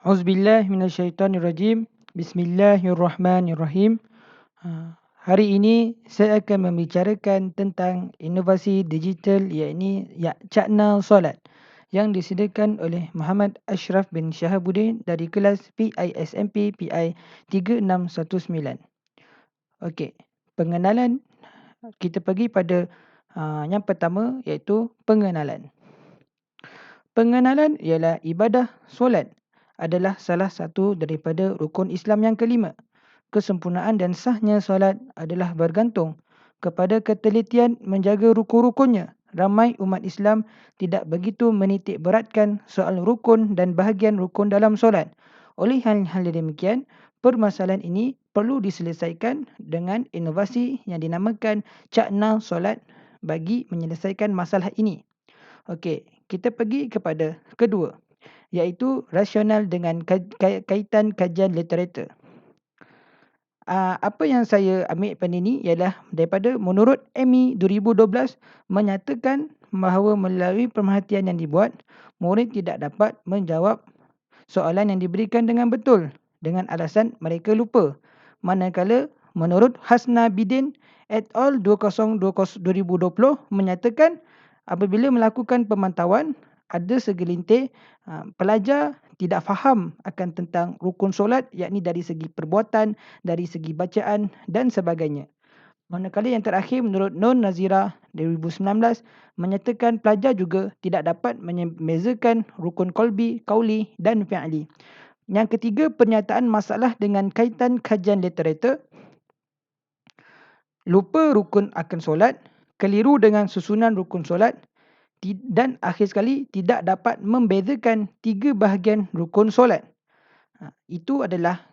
Auzubillahi minasyaitonirrajim. Bismillahirrahmanirrahim. Hari ini saya akan membicarakan tentang inovasi digital iaitu Cakna Solat yang disediakan oleh Muhammad Ashraf bin Shahabuddin dari kelas PISMP PI 3619. Okey, pengenalan kita pergi pada yang pertama iaitu pengenalan. Pengenalan ialah ibadah solat adalah salah satu daripada rukun Islam yang kelima. Kesempurnaan dan sahnya solat adalah bergantung kepada ketelitian menjaga rukun-rukunnya. Ramai umat Islam tidak begitu menitik beratkan soal rukun dan bahagian rukun dalam solat. Oleh hal demikian, permasalahan ini perlu diselesaikan dengan inovasi yang dinamakan Cakna Solat bagi menyelesaikan masalah ini. Okey, kita pergi kepada kedua, iaitu rasional dengan kaitan kajian literatur. Apa yang saya ambil pada ini ialah daripada menurut MI 2012 menyatakan bahawa melalui pemerhatian yang dibuat, murid tidak dapat menjawab soalan yang diberikan dengan betul dengan alasan mereka lupa. Manakala menurut Hasna Bidin et al. 2020 menyatakan apabila melakukan pemantauan, ada segelintir pelajar tidak faham akan tentang rukun solat, yakni dari segi perbuatan, dari segi bacaan dan sebagainya. Manakala yang terakhir menurut Nun Nazira 2019 menyatakan pelajar juga tidak dapat membezakan rukun qalbi, qauli dan fi'li. Yang ketiga, pernyataan masalah dengan kaitan kajian literatur. Lupa rukun akan solat, keliru dengan susunan rukun solat, dan akhir sekali tidak dapat membezakan tiga bahagian rukun solat. Itu adalah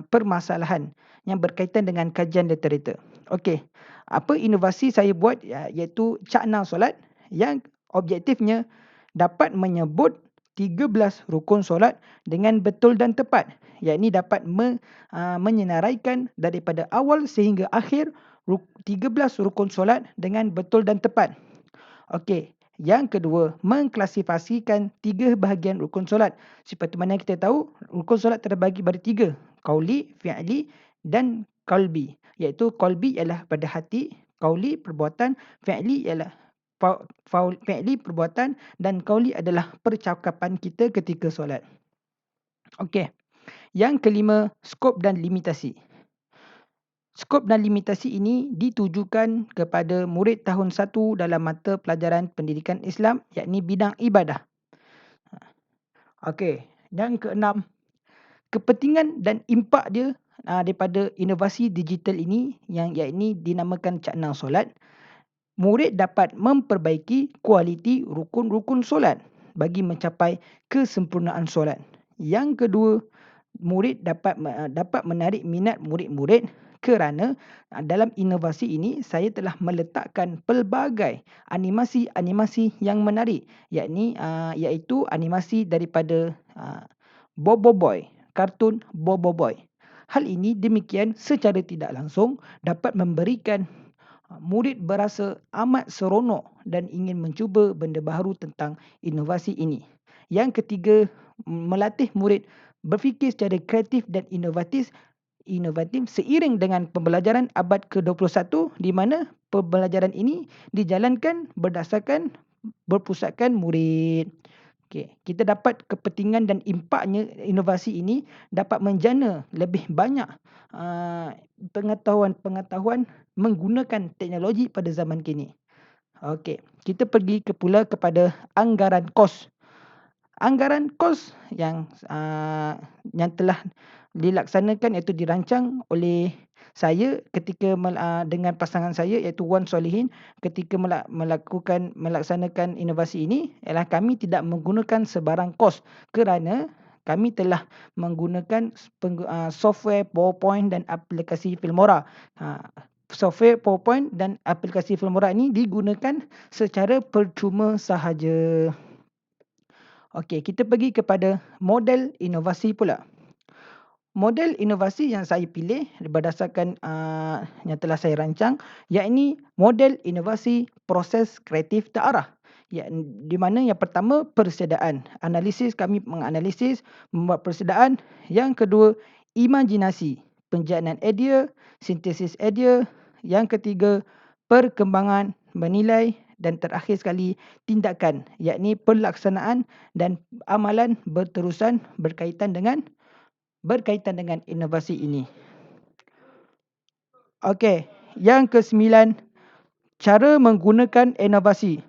permasalahan yang berkaitan dengan kajian literatur. Okey, apa inovasi saya buat iaitu Cakna Solat yang objektifnya dapat menyebut 13 rukun solat dengan betul dan tepat, yakni dapat menyenaraikan daripada awal sehingga akhir 13 rukun solat dengan betul dan tepat. Okey, yang kedua, mengklasifikasikan tiga bahagian rukun solat. Seperti mana kita tahu, rukun solat terbagi pada tiga, qauli, fi'li dan qalbi. Iaitu qalbi ialah pada hati, qauli perbuatan, fi'li ialah fi'li perbuatan dan qauli adalah percakapan kita ketika solat. Okey. Yang kelima, skop dan limitasi. Skop dan limitasi ini ditujukan kepada murid tahun 1 dalam mata pelajaran pendidikan Islam, yakni bidang ibadah. Okey, yang keenam, kepentingan dan impak dia daripada inovasi digital ini yang yakni dinamakan Cakna Solat. Murid dapat memperbaiki kualiti rukun-rukun solat bagi mencapai kesempurnaan solat. Yang kedua, murid dapat menarik minat murid-murid kerana dalam inovasi ini saya telah meletakkan pelbagai animasi-animasi yang menarik, iaitu animasi daripada Bobo Boy, kartun Bobo Boy. Hal ini demikian secara tidak langsung dapat memberikan murid berasa amat seronok dan ingin mencuba benda baru tentang inovasi ini. Yang ketiga, melatih murid berfikir secara kreatif dan inovatif seiring dengan pembelajaran abad ke-21 di mana pembelajaran ini dijalankan berdasarkan berpusatkan murid. Okey, kita dapat kepentingan dan impaknya inovasi ini dapat menjana lebih banyak pengetahuan menggunakan teknologi pada zaman kini. Okey, kita pergi pula kepada anggaran kos. Anggaran kos yang telah dilaksanakan iaitu dirancang oleh saya ketika dengan pasangan saya iaitu Wan Solihin ketika melaksanakan inovasi ini ialah kami tidak menggunakan sebarang kos kerana kami telah menggunakan software PowerPoint dan aplikasi Filmora. Software PowerPoint dan aplikasi Filmora ini digunakan secara percuma sahaja. Okey, kita pergi kepada model inovasi pula. Model inovasi yang saya pilih berdasarkan yang telah saya rancang, yakni model inovasi proses kreatif terarah Ya, di mana yang pertama persediaan. Analisis, kami menganalisis, membuat persediaan. Yang kedua, imajinasi, penjalanan idea, sintesis idea. Yang ketiga, perkembangan, menilai. Dan terakhir sekali, tindakan, yakni pelaksanaan dan amalan berterusan berkaitan dengan inovasi ini. Okey, yang ke-9, cara menggunakan inovasi.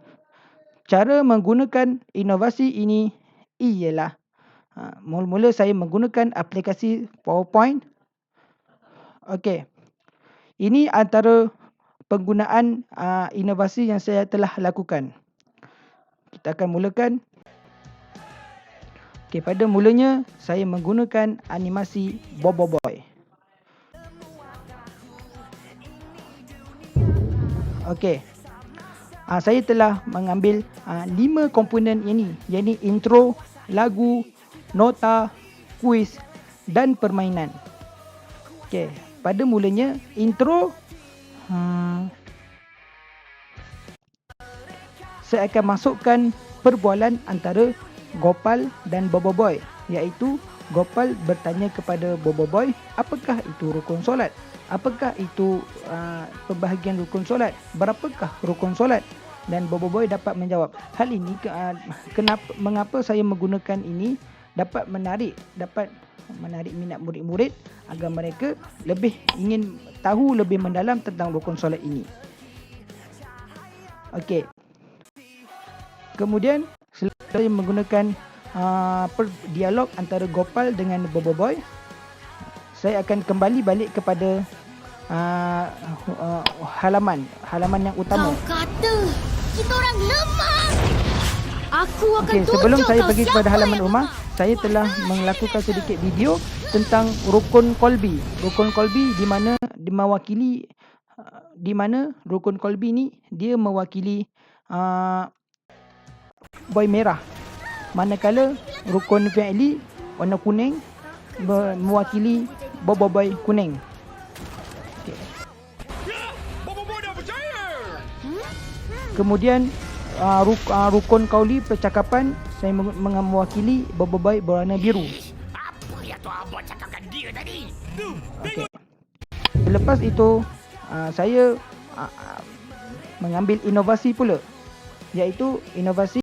Cara menggunakan inovasi ini ialah mula-mula saya menggunakan aplikasi PowerPoint. Okey. Ini antara penggunaan inovasi yang saya telah lakukan. Kita akan mulakan. Okey, pada mulanya saya menggunakan animasi Bobo Boy. Okey. Saya telah mengambil 5 komponen ini, iaitu intro, lagu, nota, kuis dan permainan. Okey, pada mulanya intro, saya akan masukkan perbualan antara Gopal dan Bobo Boy, iaitu Gopal bertanya kepada Bobo Boy, apakah itu rukun solat? Apakah itu pembahagian rukun solat? Berapakah rukun solat? Dan Bobo Boy dapat menjawab. Hal ini mengapa saya menggunakan ini dapat menarik minat murid-murid agar mereka lebih ingin tahu lebih mendalam tentang rukun solat ini. Okey. Kemudian saya menggunakan dialog antara Gopal dengan Bobo Boy. Saya akan kembali balik kepada halaman yang utama. Kau kata kita orang lemah. Aku akan tunjuk sebelum saya pergi kau kepada siapa halaman yang rumah, lemah. saya telah melakukan sedikit video tentang rukun kolbi. Rukun kolbi di mana mewakili di mana rukun kolbi ni dia mewakili boy merah. Manakala rukun fi'li warna kuning mewakili Bobo Boy kuning. Kemudian rukun kauli percakapan saya mewakili Bobo Boy berwarna biru. Apa yang Tuan Abang cakapkan dia tadi? Okey. Selepas itu saya mengambil inovasi pula, iaitu inovasi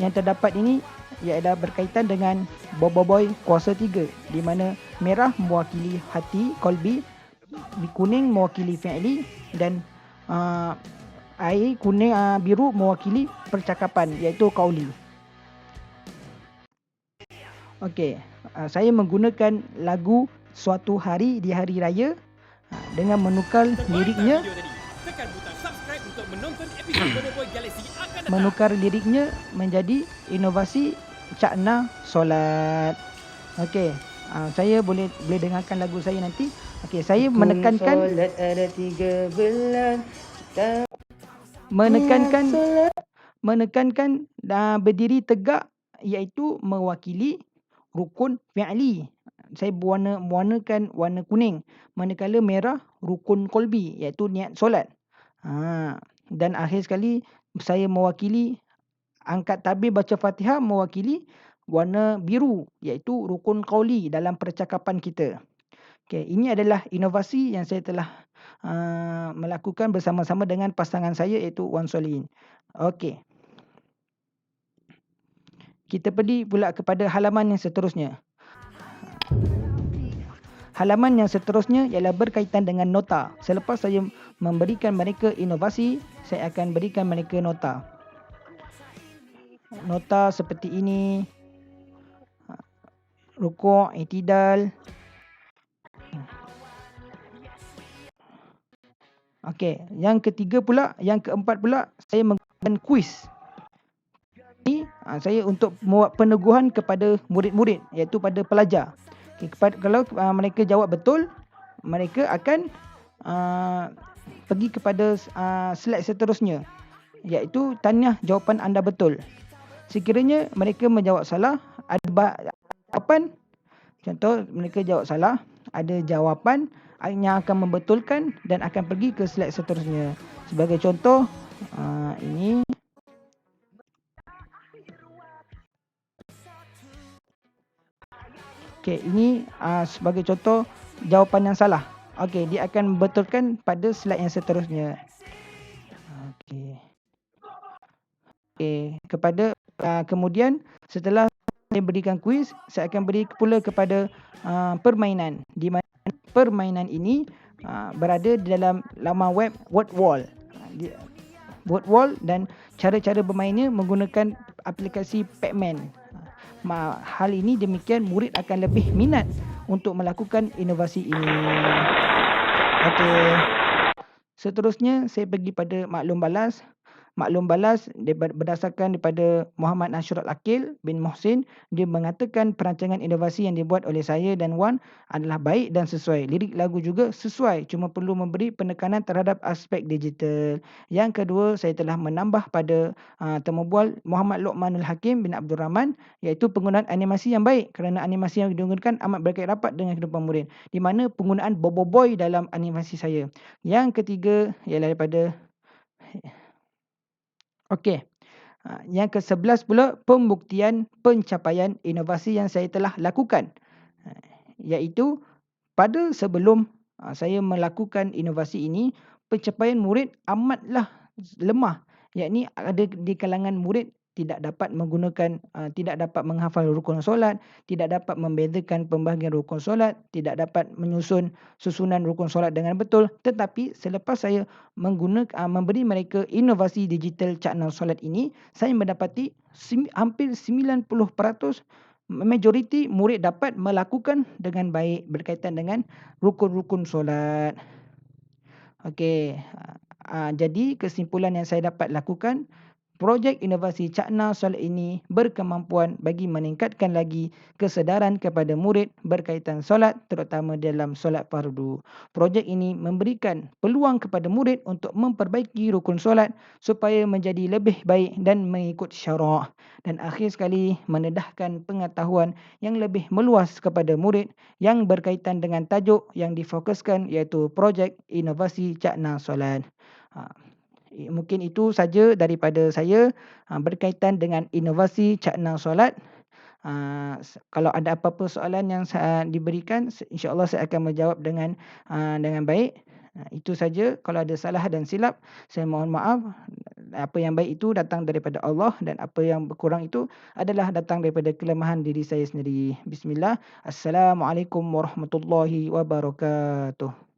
yang terdapat ini ialah berkaitan dengan Bobo Boy kuasa 3, di mana merah mewakili hati kolbi, kuning mewakili fi'li dan air kuning biru mewakili percakapan, iaitu kauli. Okey, saya menggunakan lagu Suatu Hari di Hari Raya dengan menukar liriknya. Tekan butang subscribe untuk menonton episod Bobo Boy Galaxy akan datang. Menukar liriknya menjadi inovasi Cakna Solat. Okey, saya boleh dengarkan lagu saya nanti. Okey, saya menekankan solat ada 13 menekankan berdiri tegak, iaitu mewakili rukun fi'li. Saya mewarnakan warna kuning, manakala merah rukun kolbi, iaitu niat solat. Dan akhir sekali saya mewakili angkat tabir baca Fatihah mewakili warna biru, iaitu rukun qauli dalam percakapan kita. Okey, ini adalah inovasi yang saya telah melakukan bersama-sama dengan pasangan saya, iaitu Wan Solihin. Okey. Kita pergi pula kepada halaman yang seterusnya. Halaman yang seterusnya ialah berkaitan dengan nota. Selepas saya memberikan mereka inovasi, saya akan berikan mereka nota. Nota seperti ini. Rukuk, i'tidal. Okey, yang keempat pula saya menggunakan kuis. Ini saya untuk membuat peneguhan kepada murid-murid, iaitu pada pelajar. Kalau mereka jawab betul, mereka akan pergi kepada slide seterusnya, iaitu tanya jawapan anda betul. Sekiranya mereka menjawab salah, ada jawapan. Contoh, mereka jawab salah, ada jawapan yang akan membetulkan dan akan pergi ke slide seterusnya. Sebagai contoh, ini Okey, ini sebagai contoh jawapan yang salah. Okey, dia akan betulkan pada slide yang seterusnya. Okey. Okey, kemudian setelah saya berikan kuis, saya akan beri pula kepada permainan. Di mana permainan ini berada di dalam laman web WordWall. WordWall dan cara-cara bermainnya menggunakan aplikasi Pac-Man. Hal ini demikian murid akan lebih minat untuk melakukan inovasi ini. Okey. Seterusnya saya pergi pada maklum balas. Maklum balas berdasarkan daripada Muhammad Nasrul Akil bin Muhsin. Dia mengatakan perancangan inovasi yang dibuat oleh saya dan Wan adalah baik dan sesuai. Lirik lagu juga sesuai, cuma perlu memberi penekanan terhadap aspek digital. Yang kedua, saya telah menambah pada temu bual Muhammad Luqmanul Hakim bin Abdul Rahman, iaitu penggunaan animasi yang baik, kerana animasi yang digunakan amat berkait rapat dengan kehidupan murid, di mana penggunaan boboiboy dalam animasi saya. Yang ketiga ialah daripada okey. Yang ke-11 pula, pembuktian pencapaian inovasi yang saya telah lakukan. Iaitu pada sebelum saya melakukan inovasi ini, pencapaian murid amatlah lemah. Yakni ada di kalangan murid tidak dapat menggunakan, tidak dapat menghafal rukun solat, tidak dapat membezakan pembahagian rukun solat, tidak dapat menyusun susunan rukun solat dengan betul. Tetapi selepas saya memberi mereka inovasi digital cakna solat ini, saya mendapati hampir 90% majoriti murid dapat melakukan dengan baik berkaitan dengan rukun-rukun solat. Okey. Jadi kesimpulan yang saya dapat lakukan, projek inovasi cakna solat ini berkemampuan bagi meningkatkan lagi kesedaran kepada murid berkaitan solat, terutama dalam solat fardu. Projek ini memberikan peluang kepada murid untuk memperbaiki rukun solat supaya menjadi lebih baik dan mengikut syarak. Dan akhir sekali, mendedahkan pengetahuan yang lebih meluas kepada murid yang berkaitan dengan tajuk yang difokuskan, iaitu projek inovasi cakna solat. Mungkin itu saja daripada saya berkaitan dengan inovasi cakna solat. Kalau ada apa-apa soalan yang saya diberikan, insya-Allah saya akan menjawab dengan baik. Itu saja. Kalau ada salah dan silap, saya mohon maaf. Apa yang baik itu datang daripada Allah dan apa yang berkurang itu adalah datang daripada kelemahan diri saya sendiri. Bismillah. Assalamualaikum warahmatullahi wabarakatuh.